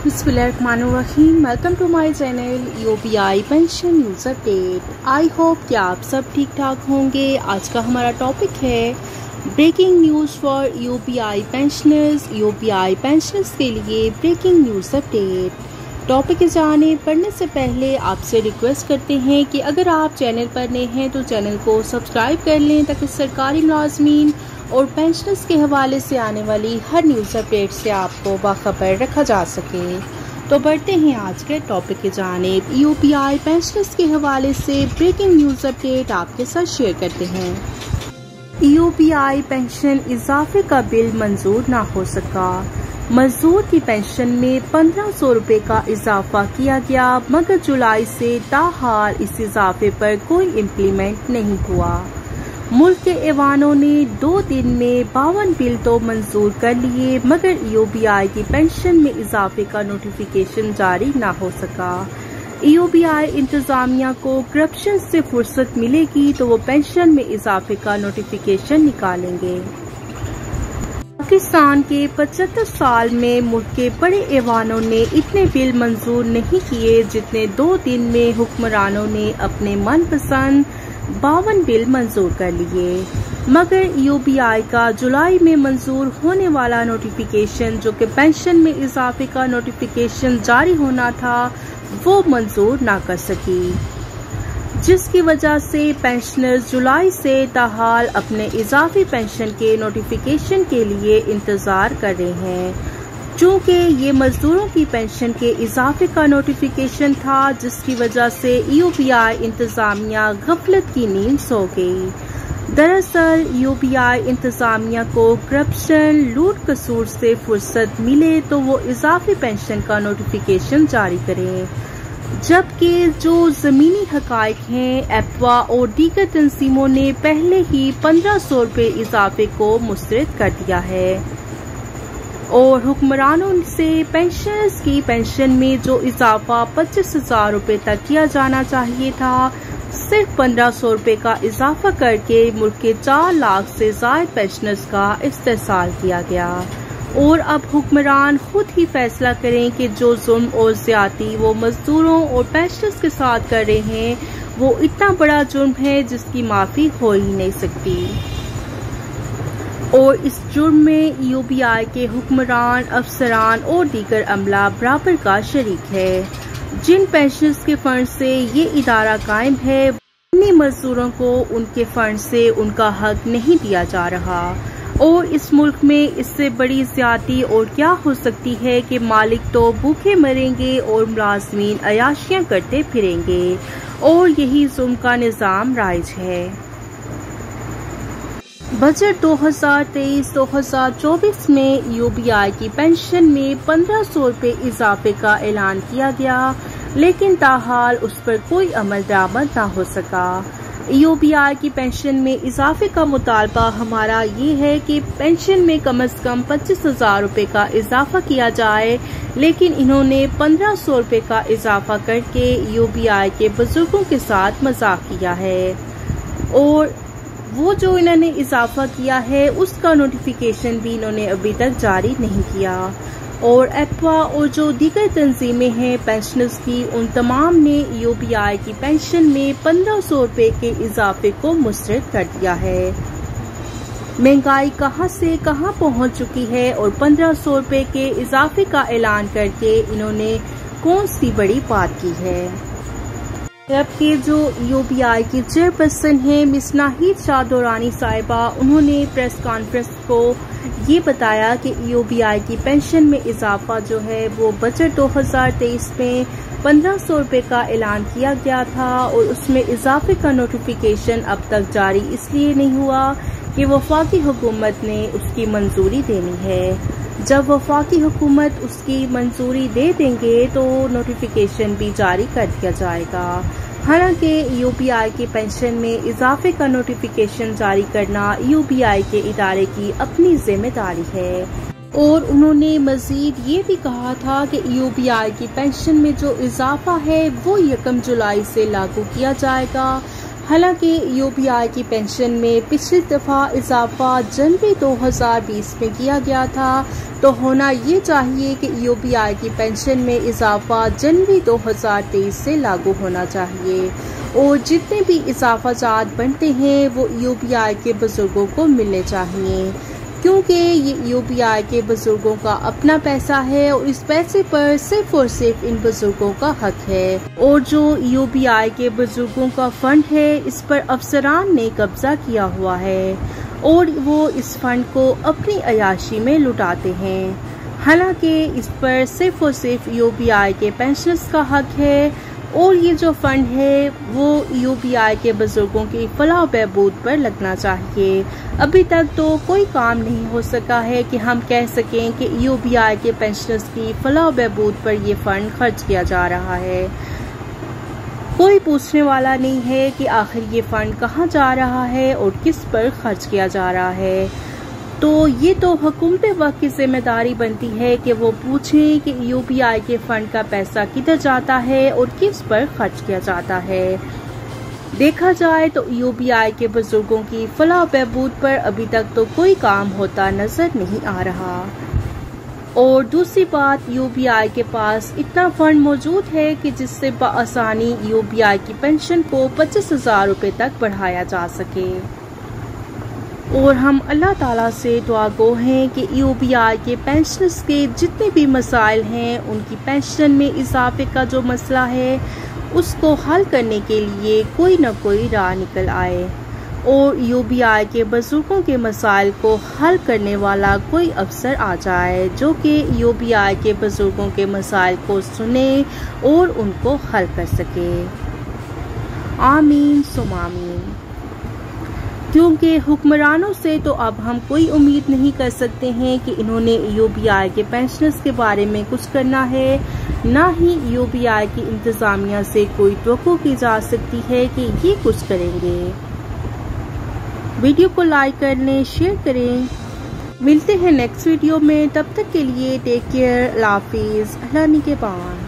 बिस्मिल्लाहिर्रहमानिर्रहीम। Welcome to my channel UPI pension news update. I hope कि आप सब ठीक ठाक होंगे। आज का हमारा टॉपिक है breaking news for UPI pensioners. UPI pensioners के लिए ब्रेकिंग न्यूज़ अपडेट। टॉपिक के जाने पढ़ने से पहले आपसे रिक्वेस्ट करते हैं कि अगर आप चैनल पर नए हैं तो चैनल को सब्सक्राइब कर लें ताकि सरकारी मुलाजमीन और पेंशनर्स के हवाले से आने वाली हर न्यूज़ अपडेट से आपको बाखबर रखा जा सके। तो बढ़ते हैं आज के टॉपिक की जानिब। यूपीआई पेंशनर्स के हवाले से ब्रेकिंग न्यूज़ अपडेट आपके साथ शेयर करते हैं। यूपीआई पेंशन इजाफे का बिल मंजूर ना हो सका। मजदूर की पेंशन में 1500 रुपए का इजाफा किया गया, मगर जुलाई से ताहाल इस इजाफे पर कोई इम्प्लीमेंट नहीं हुआ। मुल्क के ऐवानों ने 2 दिन में 52 बिल तो मंजूर कर लिए, मगर यूपीआई की पेंशन में इजाफे का नोटिफिकेशन जारी ना हो सका। यूपीआई इंतजामिया को करप्शन से फुर्सत मिलेगी तो वो पेंशन में इजाफे का नोटिफिकेशन निकालेंगे। पाकिस्तान के 75 साल में मुल्क के बड़े ऐवानों ने इतने बिल मंजूर नहीं किए जितने 2 दिन में हुक्मरानों ने अपने मनपसंद 52 बिल मंजूर कर लिए। मगर यूपीआई का जुलाई में मंजूर होने वाला नोटिफिकेशन, जो कि पेंशन में इजाफे का नोटिफिकेशन जारी होना था, वो मंजूर ना कर सकी, जिसकी वजह से पेंशनर्स जुलाई से ताहाल अपने इजाफी पेंशन के नोटिफिकेशन के लिए इंतजार कर रहे हैं। चूँकि ये मजदूरों की पेंशन के इजाफे का नोटिफिकेशन था, जिसकी वजह से यूपीआई इंतजामिया गफलत की नींद सो गई। दरअसल यूपीआई इंतजामिया को करप्शन, लूट कसूर से फुर्सत मिले तो वो इजाफी पेंशन का नोटिफिकेशन जारी करें, जबकि जो जमीनी हकाइक हैं, एप्वा और दीगर तंजीमों ने पहले ही 1500 रुपए इजाफे को मुस्तरद कर दिया है और हुक्मरानों से पेंशनर्स की पेंशन में जो इजाफा 25,000 रुपए तक किया जाना चाहिए था, सिर्फ 1500 रुपए का इजाफा करके मुल्क के 4 लाख से ज्यादा पेंशनर्स का इस्तेहसाल किया गया। और अब हुक्मरान खुद ही फैसला करें कि जो जुल्म और ज्यादती वो मजदूरों और पेंशनर्स के साथ कर रहे हैं, वो इतना बड़ा जुर्म है जिसकी माफी हो ही नहीं सकती। और इस जुर्म में यूपीआई के हुक्मरान, अफसरान और दीगर अमला बराबर का शरीक है। जिन पेंशनर्स के फंड से ये इदारा कायम है, उन्हीं मजदूरों को उनके फंड से उनका हक नहीं दिया जा रहा। और इस मुल्क में इससे बड़ी ज्यादती और क्या हो सकती है कि मालिक तो भूखे मरेंगे और मुलाजमीन अयाशियां करते फिरेंगे, और यही जुल्म का निजाम राइज है। बजट 2023-2024 में यूपीआई की पेंशन में 1500 रुपए इजाफे का ऐलान किया गया, लेकिन ताहाल उस पर कोई अमल दरामद न हो सका। यूपीआई की पेंशन में इजाफे का मुतालबा हमारा ये है कि पेंशन में कम से कम 25,000 रुपए का इजाफा किया जाए, लेकिन इन्होंने 1500 रुपए का इजाफा करके यूपीआई के बुजुर्गों के साथ मजाक किया है। और वो जो इन्होंने इजाफा किया है उसका नोटिफिकेशन भी इन्होंने अभी तक जारी नहीं किया। और एप्वा और जो दीगर तंजीमें हैं पेंशनर्स की, उन तमाम ने यूपीआई की पेंशन में 1500 रुपए के इजाफे को मुस्तरद कर दिया है। महंगाई कहां से कहां पहुंच चुकी है और 1500 रुपए के इजाफे का ऐलान करके इन्होंने कौन सी बड़ी बात की है। जबकि जो यूपीआई की चेयरपर्सन है मिस नाहिद शाह दुरानी साहिबा, उन्होंने प्रेस कॉन्फ्रेंस को ये बताया कि यूपीआई की पेंशन में इजाफा जो है वो बजट 2023 में 1500 रुपए का ऐलान किया गया था, और उसमें इजाफे का नोटिफिकेशन अब तक जारी इसलिए नहीं हुआ कि वफाकी हुकूमत ने उसकी मंजूरी देनी है। जब वफाकी हुकूमत उसकी मंजूरी दे देंगे तो नोटिफिकेशन भी जारी कर दिया जाएगा। हालांकि यूपीआई की पेंशन में इजाफे का नोटिफिकेशन जारी करना यूपीआई के इदारे की अपनी जिम्मेदारी है। और उन्होंने मजीद ये भी कहा था कि यूपीआई की पेंशन में जो इजाफा है वो 1 जुलाई से लागू किया जाएगा। हालांकि यूपीआई की पेंशन में पिछली दफ़ा इजाफा जनवरी 2020 में किया गया था, तो होना ये चाहिए कि यूपीआई की पेंशन में इजाफा जनवरी 2023 से लागू होना चाहिए और जितने भी इजाफाजात बनते हैं वो यूपीआई के बुजुर्गों को मिलने चाहिए, क्योंकि ये यूपीआई के बुजुर्गों का अपना पैसा है और इस पैसे पर सिर्फ और सिर्फ इन बुजुर्गों का हक है। और जो यूपीआई के बुजुर्गों का फंड है, इस पर अफसरान ने कब्जा किया हुआ है और वो इस फंड को अपनी अयाशी में लुटाते हैं। हालांकि इस पर सिर्फ और सिर्फ यूपीआई के पेंशनर्स का हक है और ये जो फंड है वो यूपीआई के बुजुर्गों की फलाह बहबूद पर लगना चाहिए। अभी तक तो कोई काम नहीं हो सका है कि हम कह सकें कि यूपीआई के पेंशनर्स की फलाह बहबूद पर ये फंड खर्च किया जा रहा है। कोई पूछने वाला नहीं है कि आखिर ये फंड कहाँ जा रहा है और किस पर खर्च किया जा रहा है। तो ये तो हुकूमत वक्त की जिम्मेदारी बनती है कि वो पूछें कि यूपीआई के फंड का पैसा किधर जाता है और किस पर खर्च किया जाता है। देखा जाए तो यूपीआई के बुजुर्गों की फलाह बहबूद पर अभी तक तो कोई काम होता नजर नहीं आ रहा। और दूसरी बात, यूपीआई के पास इतना फंड मौजूद है कि जिससे बआसानी यूपीआई की पेंशन को 25,000 रुपए तक बढ़ाया जा सके। और हम अल्लाह ताला से दुआ गो हैं कि यूपीआई के पेंशनर्स के जितने भी मसाइल हैं, उनकी पेंशन में इजाफे का जो मसला है उसको हल करने के लिए कोई न कोई राह निकल आए और यूपीआई के बुजुर्गों के मसाइल को हल करने वाला कोई अफसर आ जाए जो कि यूपीआई के बुजुर्गों के मसाइल को सुने और उनको हल कर सके। आमीन सुम आमीन। क्योंकि हुक्मरानों से तो अब हम कोई उम्मीद नहीं कर सकते हैं कि इन्होंने यूपीआई के पेंशनर्स के बारे में कुछ करना है, ना ही यूपीआई की इंतजामिया से कोई तवक्को की जा सकती है कि ये कुछ करेंगे। वीडियो को लाइक कर लें, शेयर करें। मिलते हैं नेक्स्ट वीडियो में, तब तक के लिए टेक केयर, अल्लाह हाफिज़, अल्लाह निगहबान।